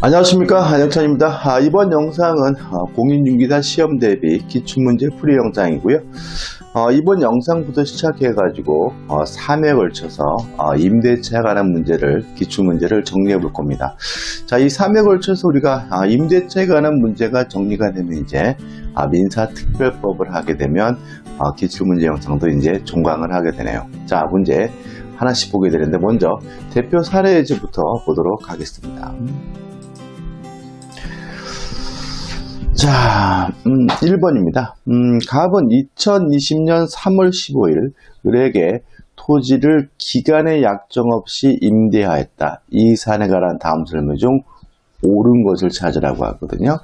안녕하십니까, 한영찬입니다. 이번 영상은 공인중개사 시험 대비 기출문제 풀이 영상이고요. 이번 영상부터 시작해가지고 3회에 걸쳐서 임대차에 관한 문제를, 기출문제를 정리해 볼 겁니다. 자, 이 3회에 걸쳐서 우리가 임대차에 관한 문제가 정리가 되면 이제 민사특별법을 하게 되면 기출문제 영상도 이제 종강을 하게 되네요. 자, 문제 하나씩 보게 되는데 먼저 대표 사례 예제부터 보도록 하겠습니다. 자, 1번입니다. 갑은 2020년 3월 15일 을에게 토지를 기간의 약정 없이 임대하였다. 이 사안에 관한 다음 설명 중 옳은 것을 찾으라고 하거든요.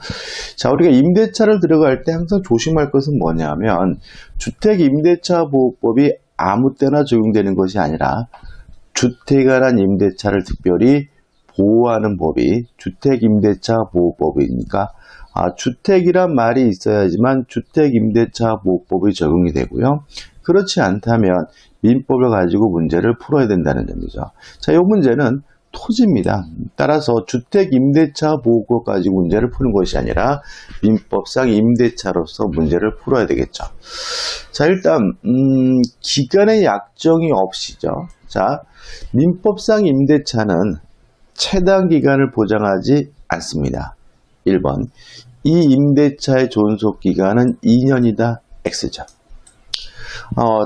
자, 우리가 임대차를 들어갈 때 항상 조심할 것은 뭐냐면 주택임대차보호법이 아무 때나 적용되는 것이 아니라 주택에 관한 임대차를 특별히 보호하는 법이 주택임대차보호법이니까 주택이란 말이 있어야지만 주택임대차보호법이 적용이 되고요. 그렇지 않다면 민법을 가지고 문제를 풀어야 된다는 점이죠. 자, 이 문제는 토지입니다. 따라서 주택임대차보호법 가지고 문제를 푸는 것이 아니라 민법상 임대차로서 문제를 풀어야 되겠죠. 자, 일단 기간의 약정이 없이죠. 자, 민법상 임대차는 최단 기간을 보장하지 않습니다. 1번, 이 임대차의 존속기간은 2년이다. X죠.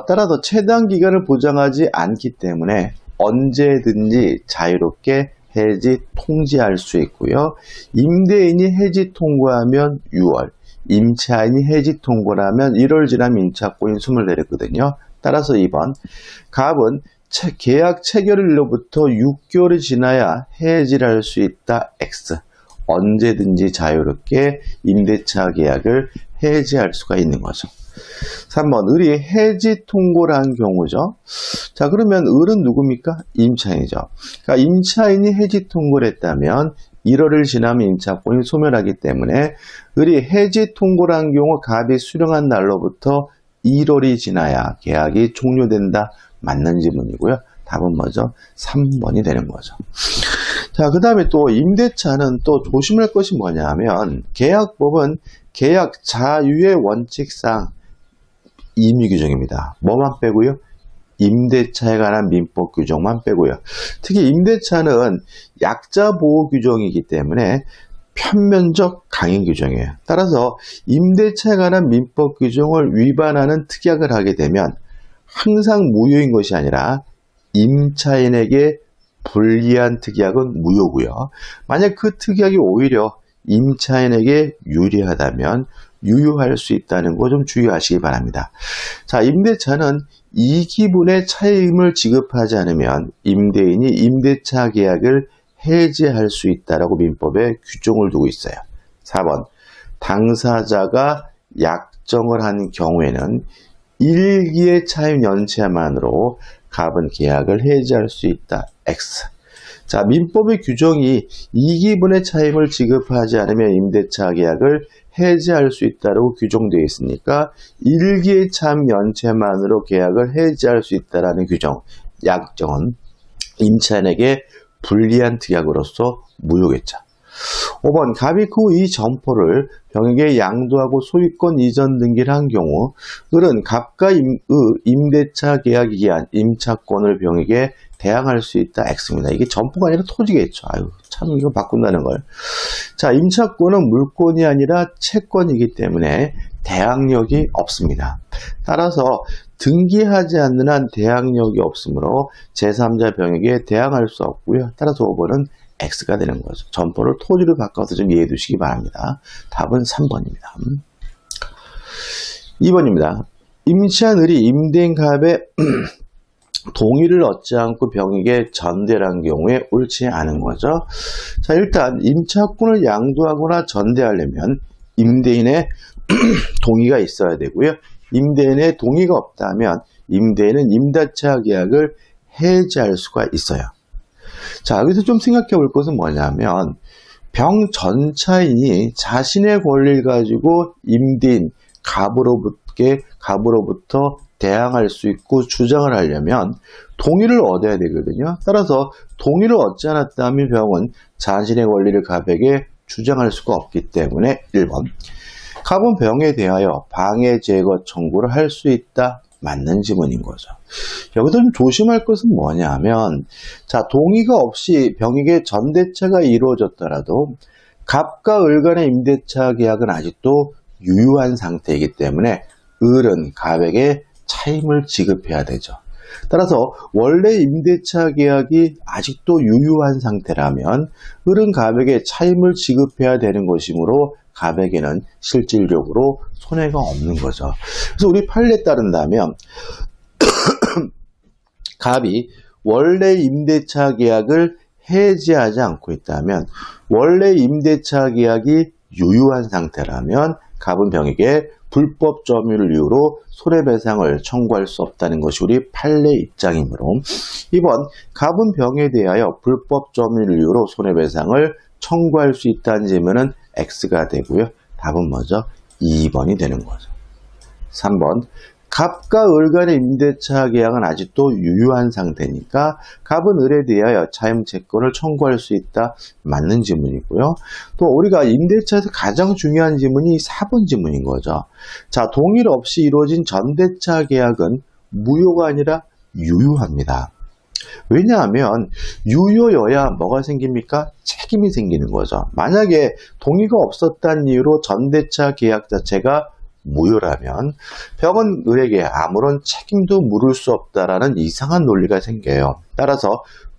따라서 최단 기간을 보장하지 않기 때문에 언제든지 자유롭게 해지 통지할 수 있고요. 임대인이 해지 통고하면 6월, 임차인이 해지 통고를 하면 1월 지나면 임차권이 숨을 내렸거든요. 따라서 2번, 갑은 계약 체결일로부터 6개월이 지나야 해지를 할 수 있다. X. 언제든지 자유롭게 임대차 계약을 해지할 수가 있는 거죠. 3번, 을이 해지 통고를 한 경우죠. 자, 그러면 을은 누굽니까? 임차인이죠. 그러니까 임차인이 해지 통고를 했다면 1월을 지나면 임차권이 소멸하기 때문에 을이 해지 통고를 한 경우 갑이 수령한 날로부터 1월이 지나야 계약이 종료된다. 맞는 지문이고요. 답은 뭐죠? 3번이 되는 거죠. 자, 그 다음에 또 임대차는 또 조심할 것이 뭐냐면 계약법은 계약 자유의 원칙상 임의 규정입니다. 뭐만 빼고요? 임대차에 관한 민법 규정만 빼고요. 특히 임대차는 약자 보호 규정이기 때문에 편면적 강행 규정이에요. 따라서 임대차에 관한 민법 규정을 위반하는 특약을 하게 되면 항상 무효인 것이 아니라 임차인에게 불리한 특약은 무효고요. 만약 그 특약이 오히려 임차인에게 유리하다면 유효할 수 있다는 거 좀 주의하시기 바랍니다. 자, 임대차는 이기분의 차임을 지급하지 않으면 임대인이 임대차 계약을 해지할 수 있다라고 민법에 규정을 두고 있어요. 4번, 당사자가 약정을 한 경우에는 일기의 차임 연체만으로 갑은 계약을 해지할 수 있다. X. 자, 민법의 규정이 2기분의 차임을 지급하지 않으면 임대차 계약을 해지할 수 있다고 규정되어 있으니까 1기의 차임 연체만으로 계약을 해지할 수 있다는 규정, 약정은 임차인에게 불리한 특약으로서 무효겠죠. 5번, 갑이 그 이 점포를 병에게 양도하고 소유권 이전 등기를 한 경우 을은 갑과 임대차 계약 기한 임차권을 병에게 대항할 수 있다. X입니다. 이게 점포가 아니라 토지겠죠. 아유, 참 이거 바꾼다는 걸. 자, 임차권은 물권이 아니라 채권이기 때문에 대항력이 없습니다. 따라서 등기하지 않는 한 대항력이 없으므로 제3자 병에게 대항할 수 없고요. 따라서 5번은 X가 되는 거죠. 점포를 토지로 바꿔서 좀 이해해 두시기 바랍니다. 답은 3번입니다. 2번입니다. 임차인 을이 임대인 갑의 동의를 얻지 않고 병에게 전대를 한 경우에 옳지 않은 거죠. 자, 일단 임차권을 양도하거나 전대하려면 임대인의 동의가 있어야 되고요. 임대인의 동의가 없다면 임대인은 임대차 계약을 해지할 수가 있어요. 자, 여기서 좀 생각해 볼 것은 뭐냐면 병 전차인이 자신의 권리를 가지고 임대인 갑으로부터 대항할 수 있고 주장을 하려면 동의를 얻어야 되거든요. 따라서 동의를 얻지 않았다면 병은 자신의 권리를 갑에게 주장할 수가 없기 때문에 1번. 갑은 병에 대하여 방해 제거 청구를 할 수 있다. 맞는 지문인 거죠. 여기서 좀 조심할 것은 뭐냐 하면, 자, 동의가 없이 병에게 전대차가 이루어졌더라도 갑과 을 간의 임대차 계약은 아직도 유효한 상태이기 때문에 을은 갑에게 차임을 지급해야 되죠. 따라서 원래 임대차 계약이 아직도 유효한 상태라면 을은 갑에게 차임을 지급해야 되는 것이므로 갑에게는 실질적으로 손해가 없는 거죠. 그래서 우리 판례에 따른다면 갑이 원래 임대차 계약을 해지하지 않고 있다면, 원래 임대차 계약이 유효한 상태라면 갑은 병에게 불법 점유를 이유로 손해배상을 청구할 수 없다는 것이 우리 판례 입장이므로 2번, 갑은 병에 대하여 불법 점유를 이유로 손해배상을 청구할 수 있다는 질문은 X가 되고요. 답은 뭐죠? 2번이 되는 거죠. 3번, 갑과 을 간의 임대차 계약은 아직도 유효한 상태니까 갑은 을에 대하여 차임 채권을 청구할 수 있다. 맞는 지문이고요. 또 우리가 임대차에서 가장 중요한 지문이 4번 지문인 거죠. 자, 동일 없이 이루어진 전대차 계약은 무효가 아니라 유효합니다. 왜냐하면 유효여야 뭐가 생깁니까? 책임이 생기는 거죠. 만약에 동의가 없었다는 이유로 전대차 계약 자체가 무효라면 병은 을에게 아무런 책임도 물을 수 없다라는 이상한 논리가 생겨요. 따라서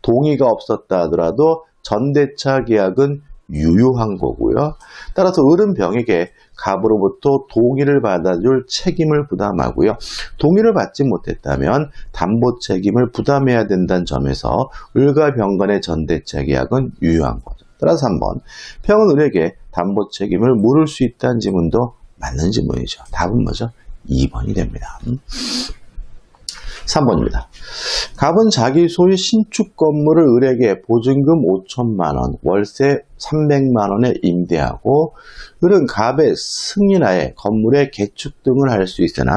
동의가 없었다 하더라도 전대차 계약은 유효한 거고요. 따라서 을은 병에게 갑으로부터 동의를 받아줄 책임을 부담하고요. 동의를 받지 못했다면 담보 책임을 부담해야 된다는 점에서 을과 병 간의 전대차 계약은 유효한 거죠. 따라서 3번, 병은 을에게 담보 책임을 물을 수 있다는 지문도 맞는 지문이죠. 답은 뭐죠? 2번이 됩니다. 3번입니다. 갑은 자기 소유 신축 건물을 을에게 보증금 5천만 원, 월세 300만 원에 임대하고 을은 갑의 승인하에 건물의 개축 등을 할 수 있으나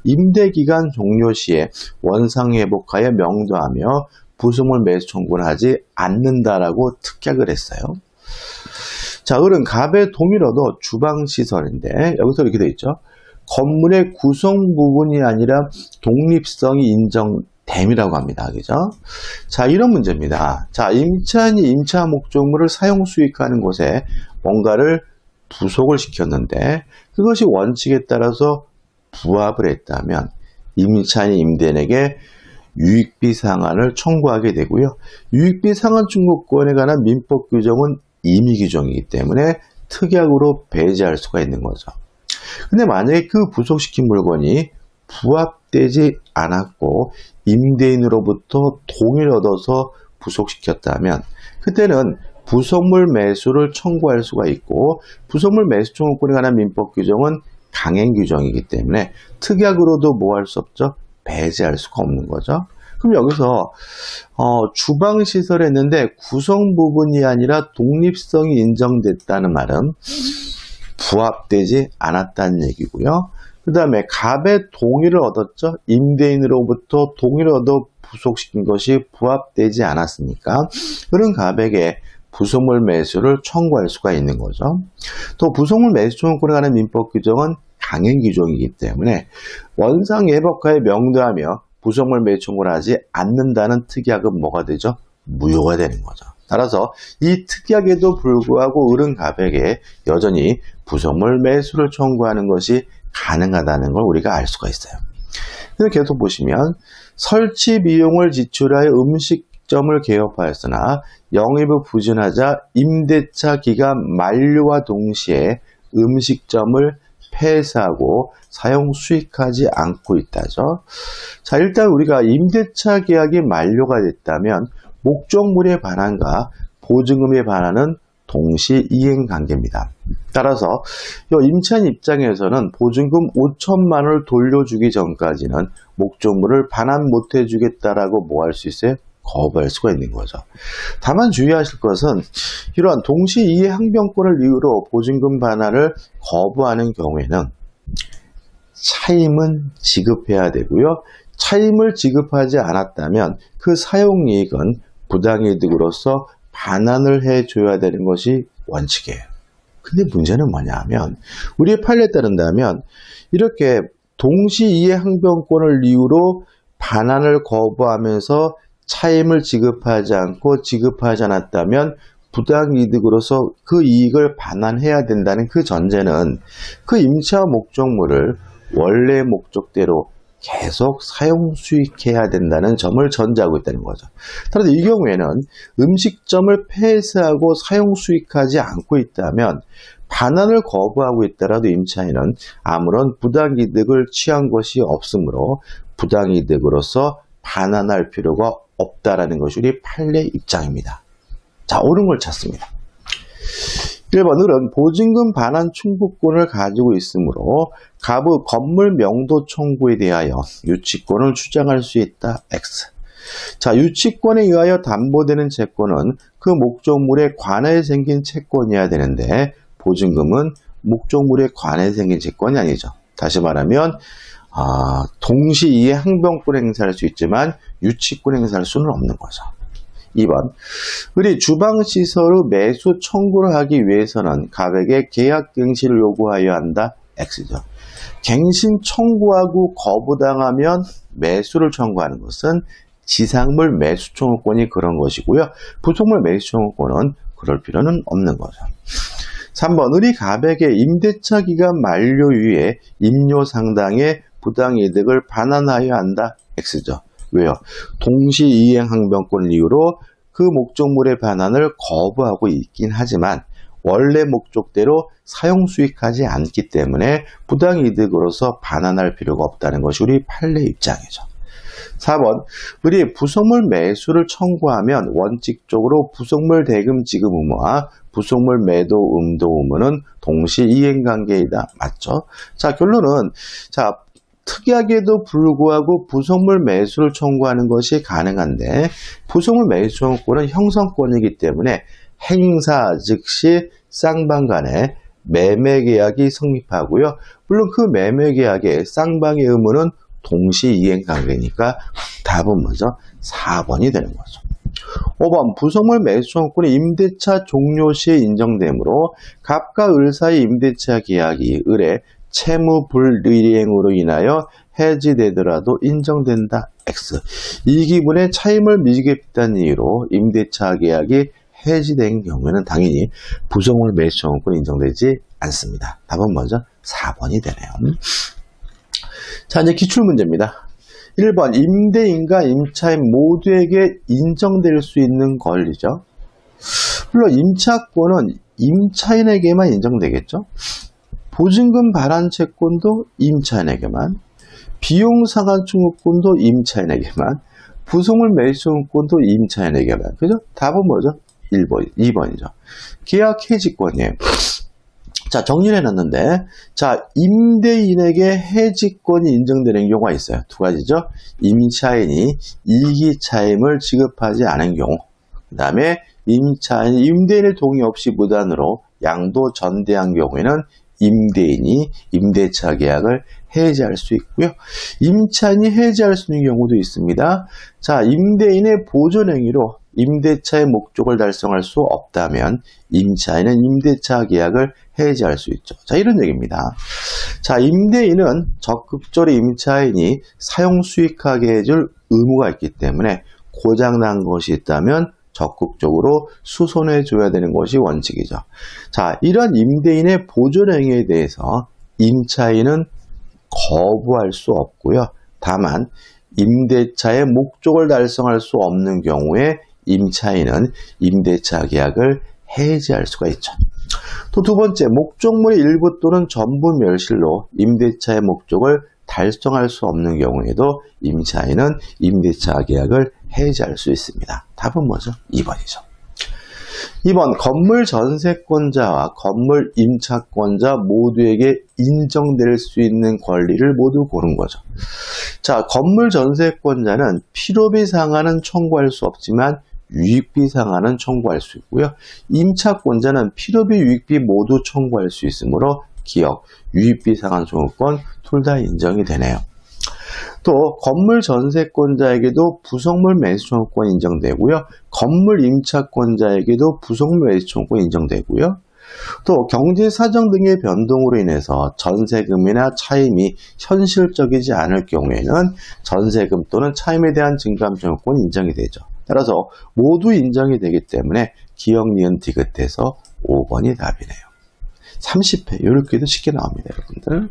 임대기간 종료 시에 원상회복하여 명도하며 부속물 매수 청구를 하지 않는다라고 특약을 했어요. 자, 을은 갑의 동의를 얻어 주방시설인데 여기서 이렇게 되어 있죠. 건물의 구성 부분이 아니라 독립성이 인정됨이라고 합니다. 그죠? 자, 이런 문제입니다. 자, 임차인이 임차 목적물을 사용 수익하는 곳에 뭔가를 부속을 시켰는데 그것이 원칙에 따라서 부합을 했다면 임차인이 임대인에게 유익비 상환을 청구하게 되고요. 유익비 상환 청구권에 관한 민법 규정은 임의 규정이기 때문에 특약으로 배제할 수가 있는 거죠. 근데 만약에 그 부속시킨 물건이 부합되지 않았고 임대인으로부터 동의를 얻어서 부속시켰다면 그때는 부속물 매수를 청구할 수가 있고 부속물 매수 청구권에 관한 민법 규정은 강행 규정이기 때문에 특약으로도 뭐 할 수 없죠? 배제할 수가 없는 거죠. 그럼 여기서 주방시설 했는데 구성 부분이 아니라 독립성이 인정됐다는 말은 부합되지 않았다는 얘기고요. 그 다음에 갑의 동의를 얻었죠. 임대인으로부터 동의를 얻어 부속시킨 것이 부합되지 않았으니까 그런 갑에게 부속물 매수를 청구할 수가 있는 거죠. 또 부속물 매수 청구권에 관한 민법 규정은 강행 규정이기 때문에 원상예법하에 명도하며 부속물 매수 청구를 하지 않는다는 특약은 뭐가 되죠? 무효가 되는 거죠. 따라서 이 특약에도 불구하고 을은 갑에게 여전히 부속물 매수를 청구하는 것이 가능하다는 걸 우리가 알 수가 있어요. 그래서 계속 보시면 설치 비용을 지출하여 음식점을 개업하였으나 영입을 부진하자 임대차 기간 만료와 동시에 음식점을 폐쇄하고 사용 수익하지 않고 있다죠. 자, 일단 우리가 임대차 계약이 만료가 됐다면 목적물의 반환과 보증금의 반환은 동시 이행 관계입니다. 따라서 임차인 입장에서는 보증금 5천만 원을 돌려주기 전까지는 목적물을 반환 못 해주겠다라고 뭐 할 수 있어요? 거부할 수가 있는 거죠. 다만 주의하실 것은 이러한 동시 이해 항변권을 이유로 보증금 반환을 거부하는 경우에는 차임은 지급해야 되고요. 차임을 지급하지 않았다면 그 사용이익은 부당이득으로서 반환을 해줘야 되는 것이 원칙이에요. 근데 문제는 뭐냐 하면 우리의 판례에 따른다면 이렇게 동시이해항변권을 이유로 반환을 거부하면서 차임을 지급하지 않았다면 부당이득으로서 그 이익을 반환해야 된다는 그 전제는 그 임차 목적물을 원래 목적대로 계속 사용 수익해야 된다는 점을 전제하고 있다는 거죠. 그런데 이 경우에는 음식점을 폐쇄하고 사용 수익하지 않고 있다면 반환을 거부하고 있더라도 임차인은 아무런 부당이득을 취한 것이 없으므로 부당이득으로서 반환할 필요가 없다라는 것이 우리 판례 입장입니다. 자, 옳은 걸 찾습니다. 1번 을은 보증금 반환 충분권을 가지고 있으므로 건물 명도 청구에 대하여 유치권을 주장할 수 있다. X. 자, 유치권에 의하여 담보되는 채권은 그 목적물에 관해 생긴 채권이어야 되는데 보증금은 목적물에 관해 생긴 채권이 아니죠. 다시 말하면 동시이해 항변권 행사할 수 있지만 유치권 행사할 수는 없는 거죠. 2번 을이 주방시설의 매수 청구를 하기 위해서는 갑에게 계약 갱신을 요구하여야 한다. X죠. 갱신 청구하고 거부당하면 매수를 청구하는 것은 지상물 매수 청구권이 그런 것이고요. 부속물 매수 청구권은 그럴 필요는 없는 거죠. 3번 을이 갑에게 임대차 기간 만료 이후에 임료 상당의 부당이득을 반환하여야 한다. X죠. 왜요? 동시이행항변권 이유로 그 목적물의 반환을 거부하고 있긴 하지만 원래 목적대로 사용 수익하지 않기 때문에 부당이득으로서 반환할 필요가 없다는 것이 우리 판례 입장이죠. 4번 을이 부속물 매수를 청구하면 원칙적으로 부속물 대금 지급 의무와 부속물 매도 음도 의무는 동시 이행관계이다. 맞죠? 자, 결론은 특이하게도 불구하고 부속물 매수를 청구하는 것이 가능한데 부속물 매수 청구권은 형성권이기 때문에 행사 즉시 쌍방 간에 매매계약이 성립하고요. 물론 그 매매계약의 쌍방의 의무는 동시이행관계니까 답은 뭐죠? 4번이 되는 거죠. 5번 부속물 매수 청구권이 임대차 종료 시에 인정되므로 갑과 을 사이 임대차 계약이 을의 채무 불이행으로 인하여 해지되더라도 인정된다. X. 이 기분에 차임을 미지급했다는 이유로 임대차 계약이 해지된 경우에는 당연히 부속물 매수 청구권이 인정되지 않습니다. 답은 뭐죠? 4번이 되네요. 자, 이제 기출문제입니다. 1번 임대인과 임차인 모두에게 인정될 수 있는 권리죠. 물론 임차권은 임차인에게만 인정되겠죠. 보증금 반환 채권도 임차인에게만, 비용 상환 청구권도 임차인에게만, 부속물 매수 청구권도 임차인에게만. 그죠? 답은 뭐죠? 2번이죠. 계약 해지권이에요. 자, 정리를 해놨는데, 자, 임대인에게 해지권이 인정되는 경우가 있어요. 두 가지죠. 임차인이 이기 차임을 지급하지 않은 경우, 그 다음에 임대인의 동의 없이 무단으로 양도 전대한 경우에는 임대인이 임대차 계약을 해지할 수 있고요. 임차인이 해지할 수 있는 경우도 있습니다. 자, 임대인의 보존행위로 임대차의 목적을 달성할 수 없다면 임차인은 임대차 계약을 해지할 수 있죠. 자, 이런 얘기입니다. 자, 임대인은 적극적으로 임차인이 사용 수익하게 해줄 의무가 있기 때문에 고장난 것이 있다면 적극적으로 수선해 줘야 되는 것이 원칙이죠. 자, 이런 임대인의 보존행위에 대해서 임차인은 거부할 수 없고요. 다만 임대차의 목적을 달성할 수 없는 경우에 임차인은 임대차 계약을 해지할 수가 있죠. 또 두 번째, 목적물의 일부 또는 전부 멸실로 임대차의 목적을 달성할 수 없는 경우에도 임차인은 임대차 계약을 해지할 수 있습니다. 답은 뭐죠? 2번이죠. 2번, 건물 전세권자와 건물 임차권자 모두에게 인정될 수 있는 권리를 모두 고른 거죠. 자, 건물 전세권자는 필요비 상한은 청구할 수 없지만 유익비 상한은 청구할 수 있고요. 임차권자는 필요비, 유익비 모두 청구할 수 있으므로 기억, 유익비 상환 청구권 둘 다 인정이 되네요. 또 건물 전세권자에게도 부속물 매수 청구권 인정되고요. 건물 임차권자에게도 부속물 매수 청구권 인정되고요. 또 경제 사정 등의 변동으로 인해서 전세금이나 차임이 현실적이지 않을 경우에는 전세금 또는 차임에 대한 증감 청구권 인정이 되죠. 따라서 모두 인정이 되기 때문에 기억, 니은, 디귿해서 5번이 답이네요. 30회 이렇게도 쉽게 나옵니다, 여러분들.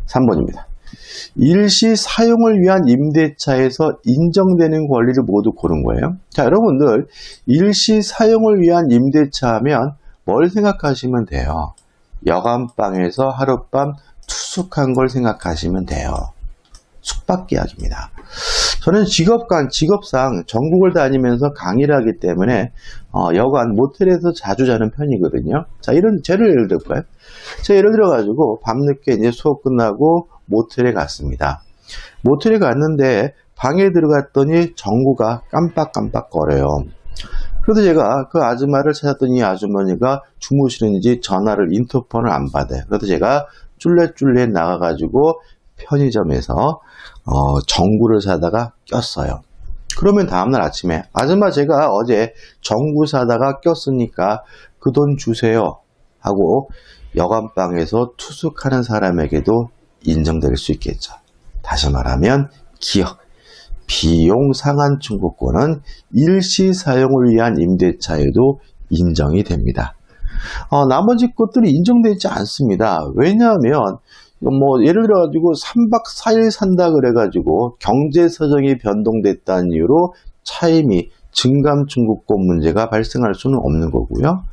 3번입니다. 일시 사용을 위한 임대차에서 인정되는 권리를 모두 고른 거예요. 자, 여러분들 일시 사용을 위한 임대차 하면 뭘 생각하시면 돼요? 여간방에서 하룻밤 투숙한 걸 생각하시면 돼요. 숙박계약입니다. 저는 직업상 전국을 다니면서 강의를 하기 때문에 여간 모텔에서 자주 자는 편이거든요. 자, 이런 예를 들어볼까요? 제가 예를 들어가지고 밤늦게 이제 수업 끝나고 모텔에 갔습니다. 모텔에 갔는데 방에 들어갔더니 전구가 깜빡깜빡거려요. 그래서 제가 그 아줌마를 찾았더니 이 아주머니가 주무시는지 전화를 인터폰을 안 받아요. 그래서 제가 쫄래쫄래 나가가지고 편의점에서 전구를 사다가 꼈어요. 그러면 다음날 아침에 아줌마 제가 어제 전구 사다가 꼈으니까 그 돈 주세요 하고 여간방에서 투숙하는 사람에게도 인정될 수 있겠죠. 다시 말하면 기억, 비용 상환 청구권은 일시 사용을 위한 임대차에도 인정이 됩니다. 나머지 것들이 인정되지 않습니다. 왜냐하면 예를 들어가지고 3박 4일 산다 그래가지고 경제 사정이 변동됐다는 이유로 차임이 증감 청구권 문제가 발생할 수는 없는 거고요.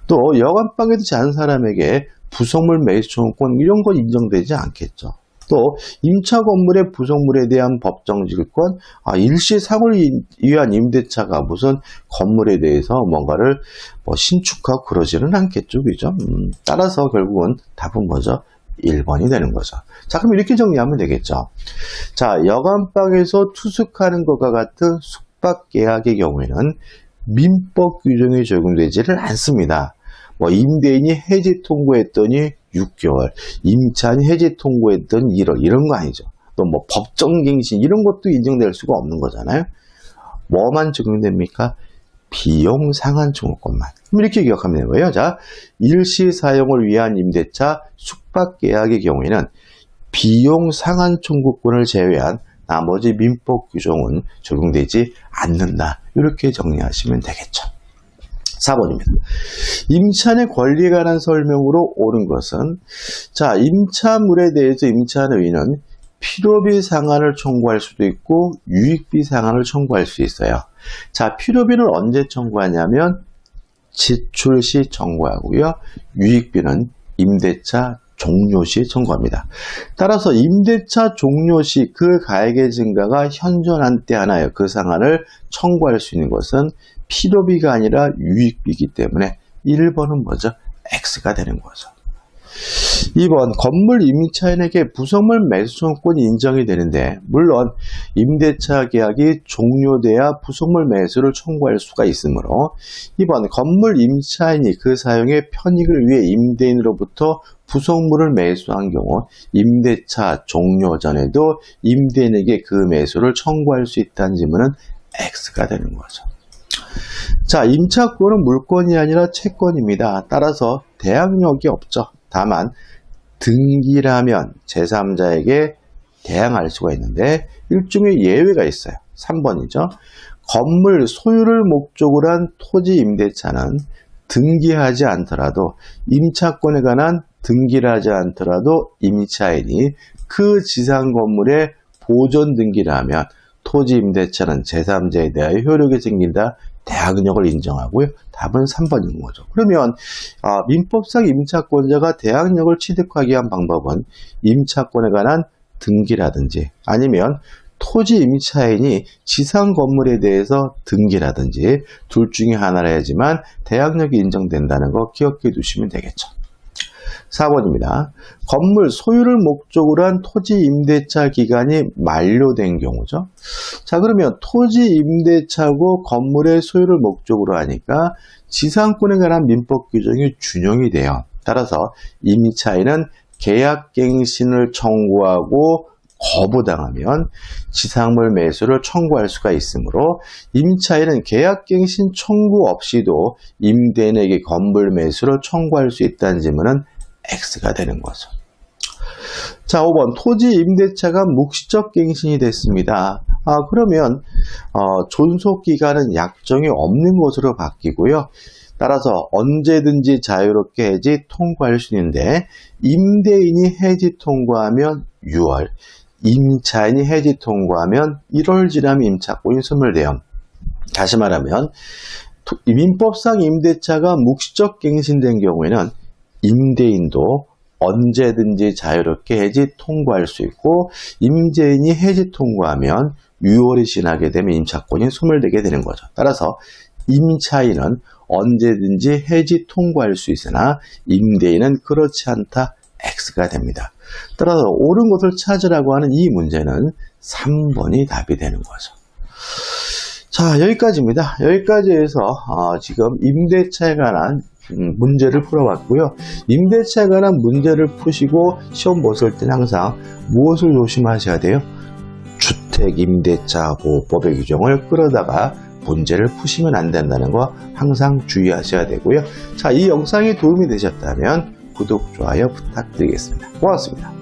또 여간방에도 자는 사람에게 부속물 매수 청구권 이런 건 인정되지 않겠죠. 또 임차 건물의 부속물에 대한 법정지권, 일시 사용을 위한 임대차가 무슨 건물에 대해서 뭔가를 신축하고 그러지는 않겠죠, 그죠? 따라서 결국은 답은 뭐죠? 1번이 되는 거죠. 자, 그럼 이렇게 정리하면 되겠죠. 자, 여간방에서 투숙하는 것과 같은 숙박계약의 경우에는 민법 규정이 적용되지를 않습니다. 임대인이 해지 통고했더니 6개월, 임차인이 해지 통고했더니 1월 이런 거 아니죠. 또 법정갱신 이런 것도 인정될 수가 없는 거잖아요. 뭐만 적용됩니까? 비용 상환 청구권만. 이렇게 기억하면 되는 거예요. 자, 일시 사용을 위한 임대차 숙박계약의 경우에는 비용 상환 청구권을 제외한 나머지 민법 규정은 적용되지 않는다. 이렇게 정리하시면 되겠죠. 4번입니다. 임차인의 권리에 관한 설명으로 옳은 것은, 자, 임차물에 대해서 임차인의는 필요비 상환을 청구할 수도 있고 유익비 상환을 청구할 수 있어요. 자, 필요비는 언제 청구하냐면 지출 시 청구하고요. 유익비는 임대차 종료 시 청구합니다. 따라서 임대차 종료 시 그 가액의 증가가 현존한 때 하나의 그 상환을 청구할 수 있는 것은 필요비가 아니라 유익비이기 때문에 1번은 뭐죠? X가 되는 거죠. 2번, 건물 임차인에게 부속물 매수 청구권이 인정이 되는데 물론 임대차 계약이 종료돼야 부속물 매수를 청구할 수가 있으므로 2번, 건물 임차인이 그 사용의 편익을 위해 임대인으로부터 부속물을 매수한 경우 임대차 종료 전에도 임대인에게 그 매수를 청구할 수 있다는 질문은 X가 되는 거죠. 자, 임차권은 물권이 아니라 채권입니다. 따라서 대항력이 없죠. 다만 등기라면 제3자에게 대항할 수가 있는데 일종의 예외가 있어요. 3번이죠. 건물 소유를 목적으로 한 토지 임대차는 등기하지 않더라도 임차권에 관한 등기를 하지 않더라도 임차인이 그 지상 건물의 보존 등기를 하면 토지 임대차는 제3자에 대하여 효력이 생긴다. 대항력을 인정하고요. 답은 3번인 거죠. 그러면 민법상 임차권자가 대항력을 취득하기 위한 방법은 임차권에 관한 등기라든지 아니면 토지 임차인이 지상 건물에 대해서 등기라든지 둘 중에 하나를 해야지만 대항력이 인정된다는 거 기억해 두시면 되겠죠. 4번입니다. 건물 소유를 목적으로 한 토지 임대차 기간이 만료된 경우죠. 자, 그러면 토지 임대차고 건물의 소유를 목적으로 하니까 지상권에 관한 민법 규정이 준용이 돼요. 따라서 임차인은 계약갱신을 청구하고 거부당하면 지상물 매수를 청구할 수가 있으므로 임차인은 계약갱신 청구 없이도 임대인에게 건물 매수를 청구할 수 있다는 질문은 X가 되는 거죠. 자, 5번 토지 임대차가 묵시적 갱신이 됐습니다. 그러면 존속기간은 약정이 없는 것으로 바뀌고요. 따라서 언제든지 자유롭게 해지 통과할 수 있는데 임대인이 해지 통과하면 6월, 임차인이 해지 통과하면 1월 지나면 임차권이 소멸돼요. 다시 말하면 민법상 임대차가 묵시적 갱신된 경우에는 임대인도 언제든지 자유롭게 해지 통과할 수 있고 임대인이 해지 통과하면 6월이 지나게 되면 임차권이 소멸되게 되는 거죠. 따라서 임차인은 언제든지 해지 통과할 수 있으나 임대인은 그렇지 않다. X가 됩니다. 따라서 옳은 것을 찾으라고 하는 이 문제는 3번이 답이 되는 거죠. 자, 여기까지입니다. 여기까지 해서 지금 임대차에 관한 문제를 풀어봤고요. 임대차에 관한 문제를 푸시고 시험 보실 때는 항상 무엇을 조심하셔야 돼요? 주택임대차보호법의 규정을 끌어다가 문제를 푸시면 안 된다는 거 항상 주의하셔야 되고요. 자, 이 영상이 도움이 되셨다면 구독, 좋아요 부탁드리겠습니다. 고맙습니다.